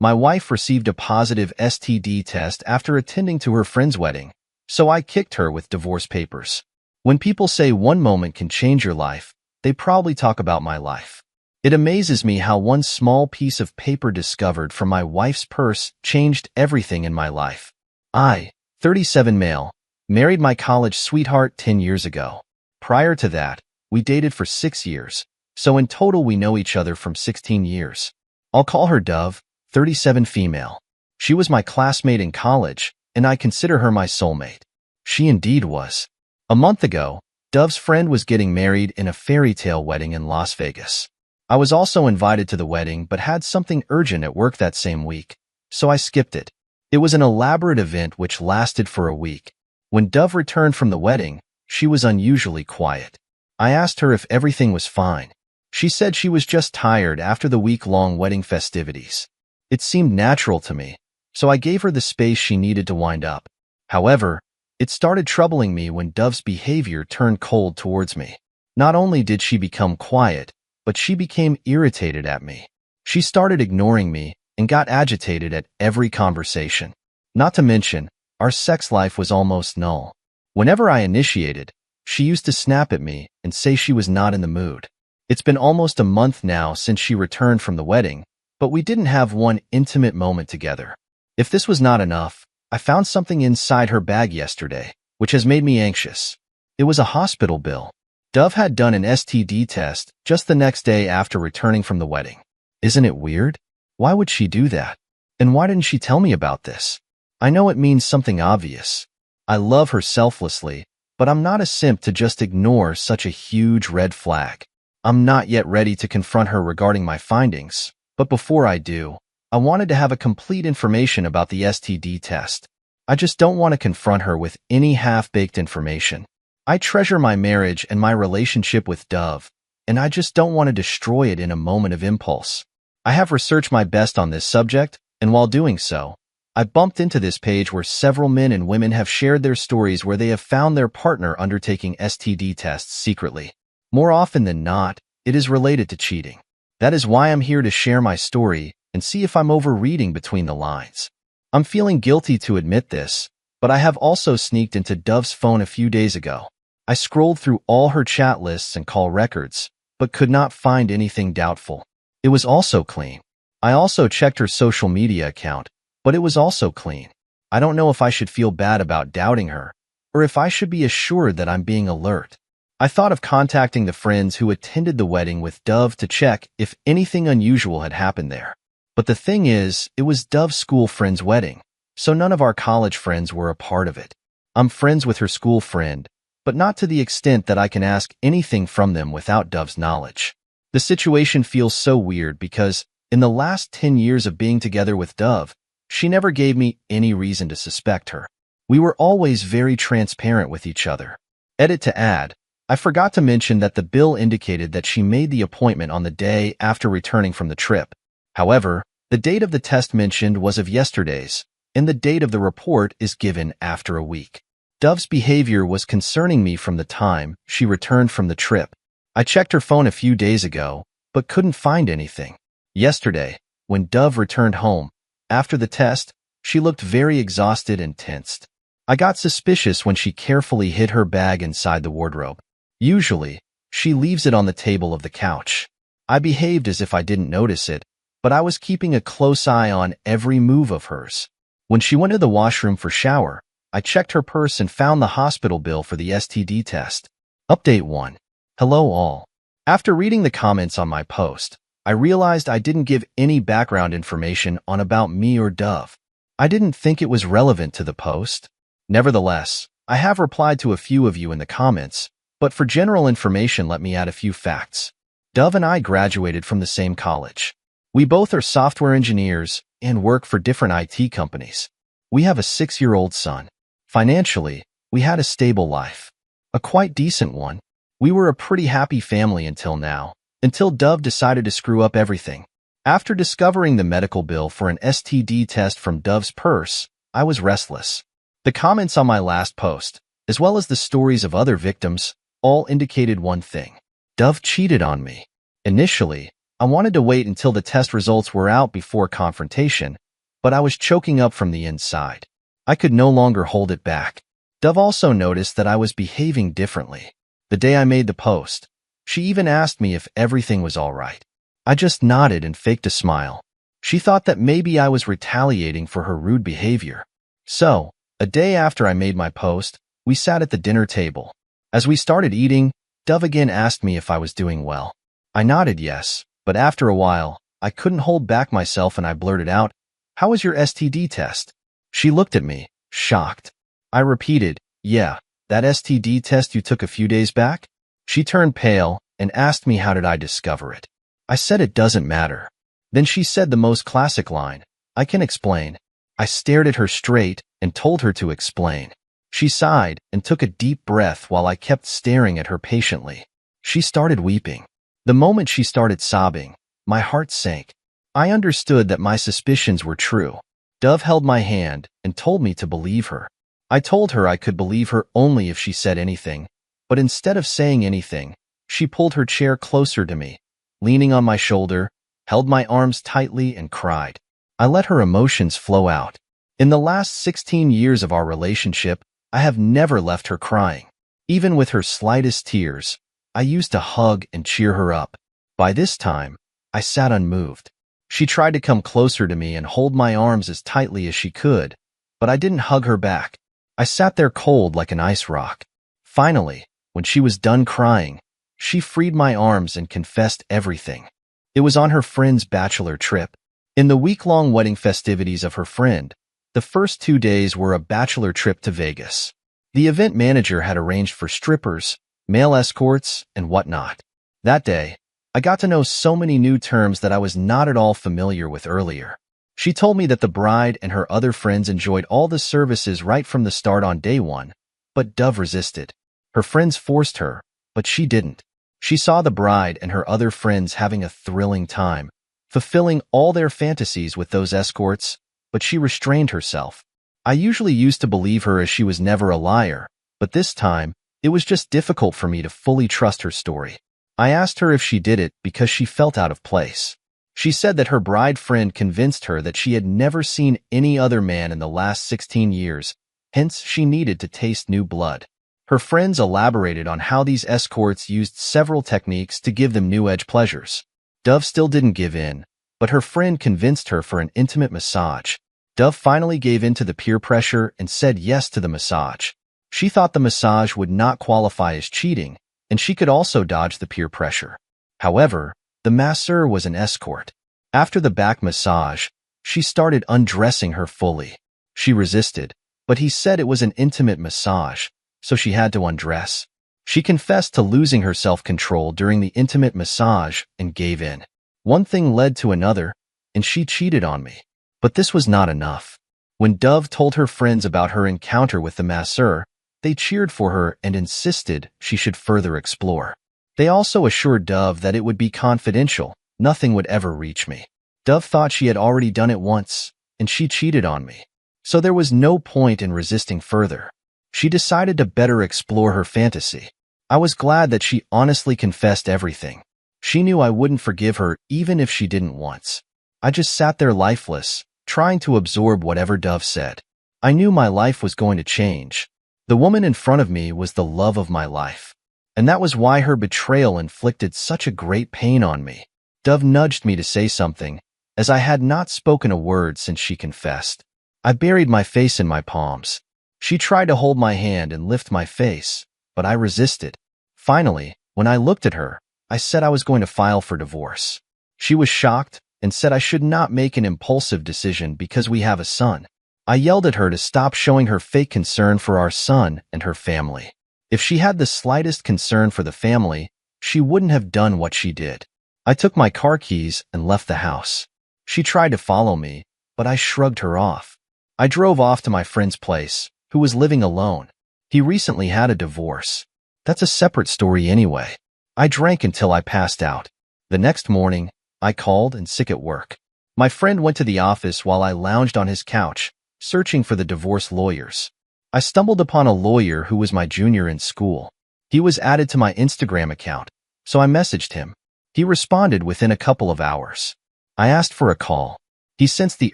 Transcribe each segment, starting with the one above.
My wife received a positive STD test after attending to her friend's wedding, so I kicked her with divorce papers. When people say one moment can change your life, they probably talk about my life. It amazes me how one small piece of paper discovered from my wife's purse changed everything in my life. I, 37 male, married my college sweetheart 10 years ago. Prior to that, we dated for 6 years, so in total we know each other from 16 years. I'll call her Dove, 37 female. She was my classmate in college, and I consider her my soulmate. She indeed was. A month ago, Dove's friend was getting married in a fairy tale wedding in Las Vegas. I was also invited to the wedding but had something urgent at work that same week, so I skipped it. It was an elaborate event which lasted for a week. When Dove returned from the wedding, she was unusually quiet. I asked her if everything was fine. She said she was just tired after the week-long wedding festivities. It seemed natural to me, so I gave her the space she needed to wind up. However, it started troubling me when Dove's behavior turned cold towards me. Not only did she become quiet, but she became irritated at me. She started ignoring me and got agitated at every conversation. Not to mention, our sex life was almost null. Whenever I initiated, she used to snap at me and say she was not in the mood. It's been almost a month now since she returned from the wedding, but we didn't have one intimate moment together. If this was not enough, I found something inside her bag yesterday, which has made me anxious. It was a hospital bill. Dove had done an STD test just the next day after returning from the wedding. Isn't it weird? Why would she do that? And why didn't she tell me about this? I know it means something obvious. I love her selflessly, but I'm not a simp to just ignore such a huge red flag. I'm not yet ready to confront her regarding my findings, but before I do, I wanted to have a complete information about the STD test. I just don't want to confront her with any half-baked information. I treasure my marriage and my relationship with Dove, and I just don't want to destroy it in a moment of impulse. I have researched my best on this subject, and while doing so, I bumped into this page where several men and women have shared their stories where they have found their partner undertaking STD tests secretly. More often than not, it is related to cheating. That is why I'm here to share my story and see if I'm overreading between the lines. I'm feeling guilty to admit this, but I have also sneaked into Dove's phone a few days ago. I scrolled through all her chat lists and call records, but could not find anything doubtful. It was also clean. I also checked her social media account, but it was also clean. I don't know if I should feel bad about doubting her, or if I should be assured that I'm being alert. I thought of contacting the friends who attended the wedding with Dove to check if anything unusual had happened there. But the thing is, it was Dove's school friend's wedding, so none of our college friends were a part of it. I'm friends with her school friend, but not to the extent that I can ask anything from them without Dove's knowledge. The situation feels so weird because, in the last 10 years of being together with Dove, she never gave me any reason to suspect her. We were always very transparent with each other. Edit to add, I forgot to mention that the bill indicated that she made the appointment on the day after returning from the trip. However, the date of the test mentioned was of yesterday's, and the date of the report is given after a week. Dove's behavior was concerning me from the time she returned from the trip. I checked her phone a few days ago, but couldn't find anything. Yesterday, when Dove returned home, after the test, she looked very exhausted and tensed. I got suspicious when she carefully hid her bag inside the wardrobe. Usually, she leaves it on the table of the couch. I behaved as if I didn't notice it, but I was keeping a close eye on every move of hers. When she went to the washroom for shower, I checked her purse and found the hospital bill for the STD test. Update 1. Hello all. After reading the comments on my post, I realized I didn't give any background information on about me or Dove. I didn't think it was relevant to the post. Nevertheless, I have replied to a few of you in the comments, but for general information let me add a few facts. Dove and I graduated from the same college. We both are software engineers and work for different IT companies. We have a 6-year-old son. Financially, we had a stable life. A quite decent one. We were a pretty happy family until now, until Dove decided to screw up everything. After discovering the medical bill for an STD test from Dove's purse, I was restless. The comments on my last post, as well as the stories of other victims, all indicated one thing. Dove cheated on me. Initially, I wanted to wait until the test results were out before confrontation, but I was choking up from the inside. I could no longer hold it back. Dove also noticed that I was behaving differently. The day I made the post, she even asked me if everything was all right. I just nodded and faked a smile. She thought that maybe I was retaliating for her rude behavior. So, a day after I made my post, we sat at the dinner table. As we started eating, Dove again asked me if I was doing well. I nodded yes, but after a while, I couldn't hold back myself and I blurted out, "How was your STD test?" She looked at me, shocked. I repeated, "Yeah, that STD test you took a few days back?" She turned pale and asked me how did I discover it. I said it doesn't matter. Then she said the most classic line, "I can explain." I stared at her straight and told her to explain. She sighed and took a deep breath while I kept staring at her patiently. She started weeping. The moment she started sobbing, my heart sank. I understood that my suspicions were true. Dove held my hand and told me to believe her. I told her I could believe her only if she said anything, but instead of saying anything, she pulled her chair closer to me, leaning on my shoulder, held my arms tightly and cried. I let her emotions flow out. In the last 16 years of our relationship, I have never left her crying. Even with her slightest tears, I used to hug and cheer her up. By this time, I sat unmoved. She tried to come closer to me and hold my arms as tightly as she could, but I didn't hug her back. I sat there cold like an ice rock. Finally, when she was done crying, she freed my arms and confessed everything. It was on her friend's bachelor trip. In the week-long wedding festivities of her friend, the first 2 days were a bachelor trip to Vegas. The event manager had arranged for strippers, male escorts, and whatnot. That day, I got to know so many new terms that I was not at all familiar with earlier. She told me that the bride and her other friends enjoyed all the services right from the start on day one, but Dove resisted. Her friends forced her, but she didn't. She saw the bride and her other friends having a thrilling time, fulfilling all their fantasies with those escorts, but she restrained herself. I usually used to believe her as she was never a liar, but this time, it was just difficult for me to fully trust her story. I asked her if she did it because she felt out of place. She said that her bride friend convinced her that she had never seen any other man in the last 16 years, hence she needed to taste new blood. Her friends elaborated on how these escorts used several techniques to give them new-age pleasures. Dove still didn't give in, but her friend convinced her for an intimate massage. Dove finally gave in to the peer pressure and said yes to the massage. She thought the massage would not qualify as cheating, and she could also dodge the peer pressure. However, the masseur was an escort. After the back massage, she started undressing her fully. She resisted, but he said it was an intimate massage, so she had to undress. She confessed to losing her self-control during the intimate massage and gave in. One thing led to another, and she cheated on me. But this was not enough. When Dove told her friends about her encounter with the masseur, they cheered for her and insisted she should further explore. They also assured Dove that it would be confidential, nothing would ever reach me. Dove thought she had already done it once, and she cheated on me. So there was no point in resisting further. She decided to better explore her fantasy. I was glad that she honestly confessed everything. She knew I wouldn't forgive her even if she didn't once. I just sat there lifeless, trying to absorb whatever Dove said. I knew my life was going to change. The woman in front of me was the love of my life. And that was why her betrayal inflicted such a great pain on me. Dove nudged me to say something, as I had not spoken a word since she confessed. I buried my face in my palms. She tried to hold my hand and lift my face, but I resisted. Finally, when I looked at her, I said I was going to file for divorce. She was shocked and said I should not make an impulsive decision because we have a son. I yelled at her to stop showing her fake concern for our son and her family. If she had the slightest concern for the family, she wouldn't have done what she did. I took my car keys and left the house. She tried to follow me, but I shrugged her off. I drove off to my friend's place, who was living alone. He recently had a divorce. That's a separate story anyway. I drank until I passed out. The next morning, I called in sick at work. My friend went to the office while I lounged on his couch, searching for the divorce lawyers. I stumbled upon a lawyer who was my junior in school. He was added to my Instagram account, so I messaged him. He responded within a couple of hours. I asked for a call. He sensed the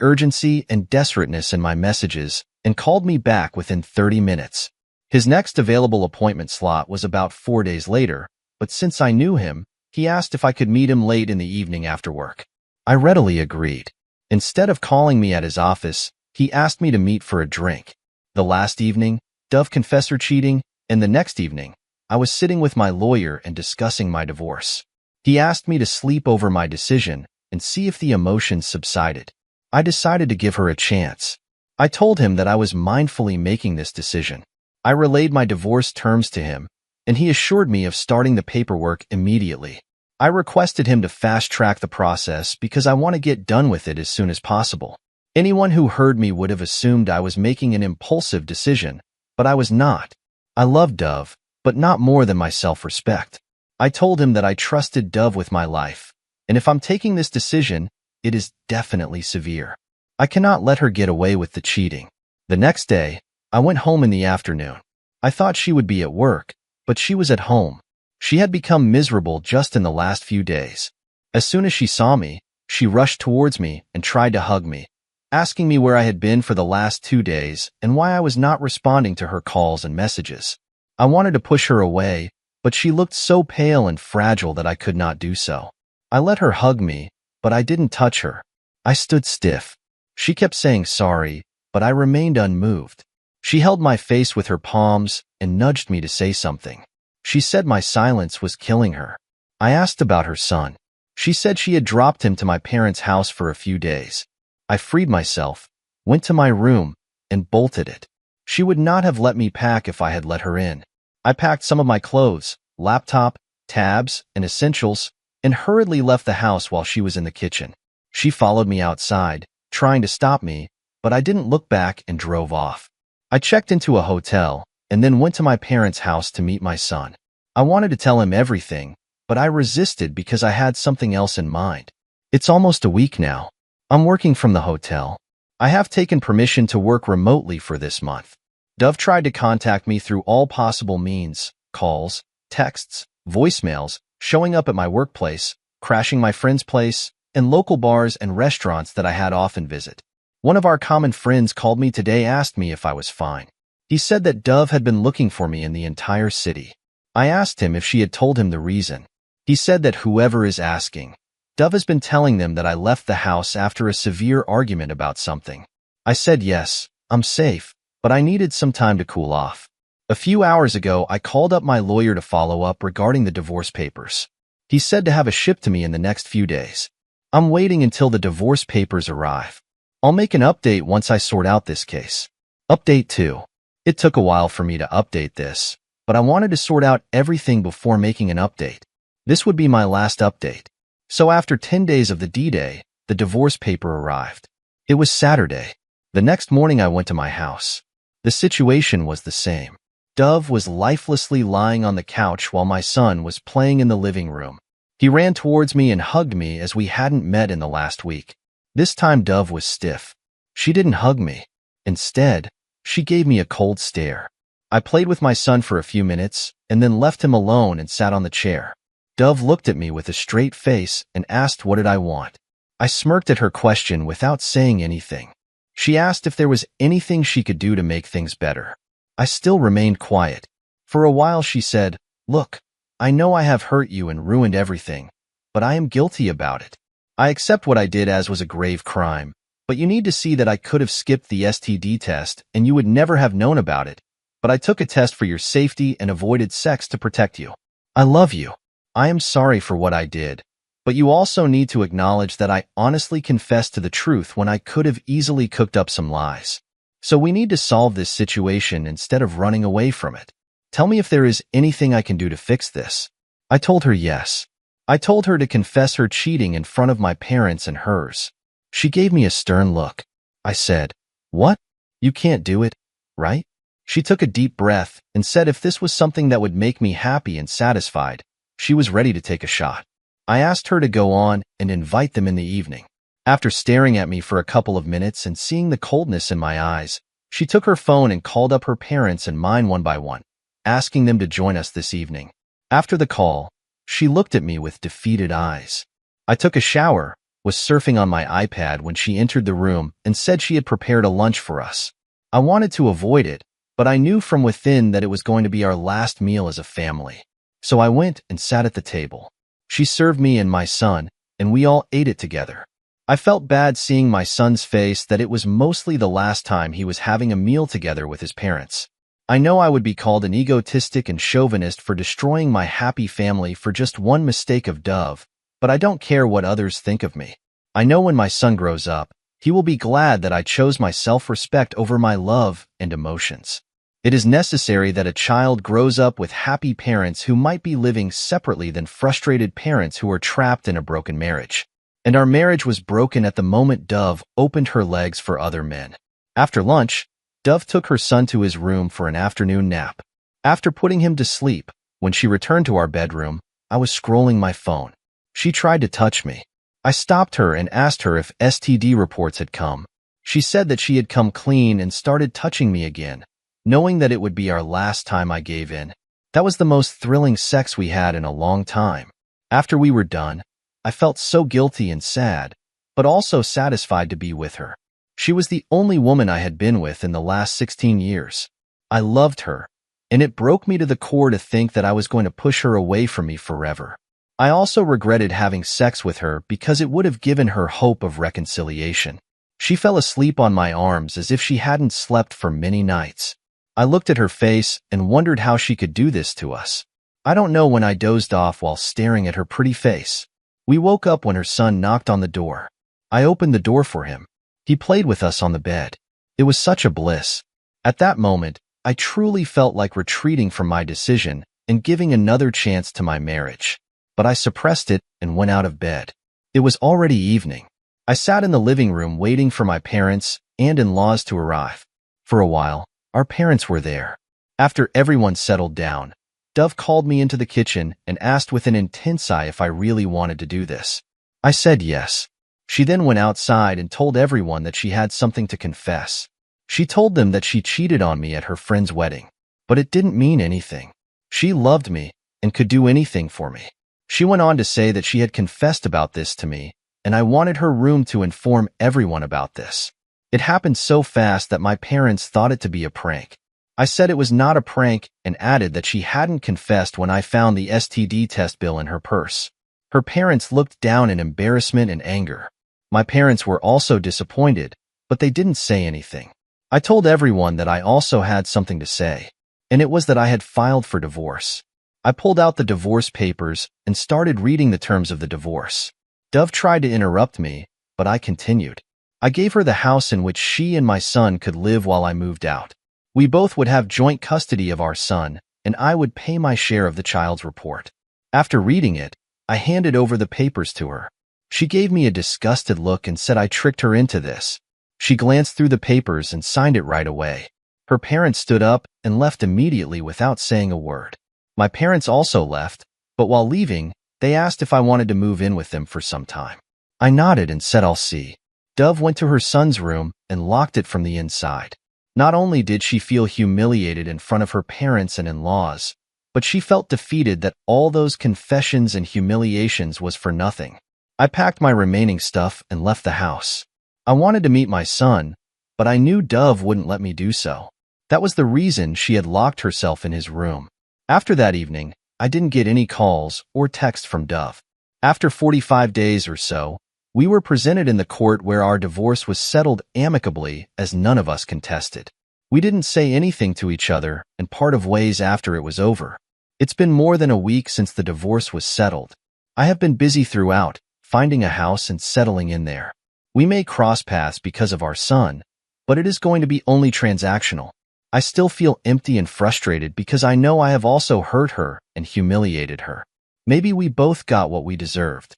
urgency and desperateness in my messages and called me back within 30 minutes. His next available appointment slot was about 4 days later, but since I knew him, he asked if I could meet him late in the evening after work. I readily agreed. Instead of calling me at his office, he asked me to meet for a drink. The last evening, Dove confessed her cheating, and the next evening, I was sitting with my lawyer and discussing my divorce. He asked me to sleep over my decision and see if the emotions subsided. I decided to give her a chance. I told him that I was mindfully making this decision. I relayed my divorce terms to him, and he assured me of starting the paperwork immediately. I requested him to fast-track the process because I want to get done with it as soon as possible. Anyone who heard me would have assumed I was making an impulsive decision, but I was not. I loved Dove, but not more than my self-respect. I told him that I trusted Dove with my life, and if I'm taking this decision, it is definitely severe. I cannot let her get away with the cheating. The next day, I went home in the afternoon. I thought she would be at work, but she was at home. She had become miserable just in the last few days. As soon as she saw me, she rushed towards me and tried to hug me, asking me where I had been for the last 2 days and why I was not responding to her calls and messages. I wanted to push her away, but she looked so pale and fragile that I could not do so. I let her hug me, but I didn't touch her. I stood stiff. She kept saying sorry, but I remained unmoved. She held my face with her palms and nudged me to say something. She said my silence was killing her. I asked about her son. She said she had dropped him to my parents' house for a few days. I freed myself, went to my room, and bolted it. She would not have let me pack if I had let her in. I packed some of my clothes, laptop, tabs, and essentials, and hurriedly left the house while she was in the kitchen. She followed me outside, trying to stop me, but I didn't look back and drove off. I checked into a hotel and then went to my parents' house to meet my son. I wanted to tell him everything, but I resisted because I had something else in mind. It's almost a week now. I'm working from the hotel. I have taken permission to work remotely for this month. Dove tried to contact me through all possible means: calls, texts, voicemails, showing up at my workplace, crashing my friend's place, and local bars and restaurants that I had often visit. One of our common friends called me today, asked me if I was fine. He said that Dove had been looking for me in the entire city. I asked him if she had told him the reason. He said that whoever is asking, Dove has been telling them that I left the house after a severe argument about something. I said yes, I'm safe, but I needed some time to cool off. A few hours ago, I called up my lawyer to follow up regarding the divorce papers. He said to have it shipped to me in the next few days. I'm waiting until the divorce papers arrive. I'll make an update once I sort out this case. Update 2. It took a while for me to update this, but I wanted to sort out everything before making an update. This would be my last update. So after 10 days of the D-Day, the divorce paper arrived. It was Saturday. The next morning I went to my house. The situation was the same. Dove was lifelessly lying on the couch while my son was playing in the living room. He ran towards me and hugged me as we hadn't met in the last week. This time Dove was stiff. She didn't hug me. Instead, she gave me a cold stare. I played with my son for a few minutes and then left him alone and sat on the chair. Dove looked at me with a straight face and asked what did I want. I smirked at her question without saying anything. She asked if there was anything she could do to make things better. I still remained quiet. For a while she said, "Look, I know I have hurt you and ruined everything, but I am guilty about it. I accept what I did as was a grave crime, but you need to see that I could have skipped the STD test and you would never have known about it, but I took a test for your safety and avoided sex to protect you. I love you. I am sorry for what I did, but you also need to acknowledge that I honestly confessed to the truth when I could have easily cooked up some lies. So we need to solve this situation instead of running away from it. Tell me if there is anything I can do to fix this." I told her yes. I told her to confess her cheating in front of my parents and hers. She gave me a stern look. I said, "What? You can't do it, right?" She took a deep breath and said if this was something that would make me happy and satisfied, she was ready to take a shot. I asked her to go on and invite them in the evening. After staring at me for a couple of minutes and seeing the coldness in my eyes, she took her phone and called up her parents and mine one by one, asking them to join us this evening. After the call, She looked at me with defeated eyes. I took a shower, was surfing on my iPad when she entered the room and said she had prepared a lunch for us. I wanted to avoid it, but I knew from within that it was going to be our last meal as a family. So I went and sat at the table. She served me and my son, and we all ate it together. I felt bad seeing my son's face that it was mostly the last time he was having a meal together with his parents. I know I would be called an egotistic and chauvinist for destroying my happy family for just one mistake of Dove, but I don't care what others think of me. I know when my son grows up, he will be glad that I chose my self-respect over my love and emotions. It is necessary that a child grows up with happy parents who might be living separately than frustrated parents who are trapped in a broken marriage. And our marriage was broken at the moment Dove opened her legs for other men. After lunch, Dove took her son to his room for an afternoon nap. After putting him to sleep, when she returned to our bedroom, I was scrolling my phone. She tried to touch me. I stopped her and asked her if STD reports had come. She said that she had come clean and started touching me again, knowing that it would be our last time I gave in. That was the most thrilling sex we had in a long time. After we were done, I felt so guilty and sad, but also satisfied to be with her. She was the only woman I had been with in the last 16 years. I loved her, and it broke me to the core to think that I was going to push her away from me forever. I also regretted having sex with her because it would have given her hope of reconciliation. She fell asleep on my arms as if she hadn't slept for many nights. I looked at her face and wondered how she could do this to us. I don't know when I dozed off while staring at her pretty face. We woke up when her son knocked on the door. I opened the door for him. He played with us on the bed. It was such a bliss. At that moment, I truly felt like retreating from my decision and giving another chance to my marriage. But I suppressed it and went out of bed. It was already evening. I sat in the living room waiting for my parents and in-laws to arrive. For a while, our parents were there. After everyone settled down, Dove called me into the kitchen and asked with an intense eye if I really wanted to do this. I said yes. She then went outside and told everyone that she had something to confess. She told them that she cheated on me at her friend's wedding, but it didn't mean anything. She loved me and could do anything for me. She went on to say that she had confessed about this to me, and I wanted her room to inform everyone about this. It happened so fast that my parents thought it to be a prank. I said it was not a prank and added that she hadn't confessed when I found the STD test bill in her purse. Her parents looked down in embarrassment and anger. My parents were also disappointed, but they didn't say anything. I told everyone that I also had something to say, and it was that I had filed for divorce. I pulled out the divorce papers and started reading the terms of the divorce. Dove tried to interrupt me, but I continued. I gave her the house in which she and my son could live while I moved out. We both would have joint custody of our son, and I would pay my share of the child's report. After reading it, I handed over the papers to her. She gave me a disgusted look and said I tricked her into this. She glanced through the papers and signed it right away. Her parents stood up and left immediately without saying a word. My parents also left, but while leaving, they asked if I wanted to move in with them for some time. I nodded and said I'll see. Dove went to her son's room and locked it from the inside. Not only did she feel humiliated in front of her parents and in-laws, but she felt defeated that all those confessions and humiliations was for nothing. I packed my remaining stuff and left the house. I wanted to meet my son, but I knew Dove wouldn't let me do so. That was the reason she had locked herself in his room. After that evening, I didn't get any calls or text from Dove. After 45 days or so, we were presented in the court where our divorce was settled amicably as none of us contested. We didn't say anything to each other and parted ways after it was over. It's been more than a week since the divorce was settled. I have been busy throughout, finding a house and settling in there. We may cross paths because of our son, but it is going to be only transactional. I still feel empty and frustrated because I know I have also hurt her and humiliated her. Maybe we both got what we deserved.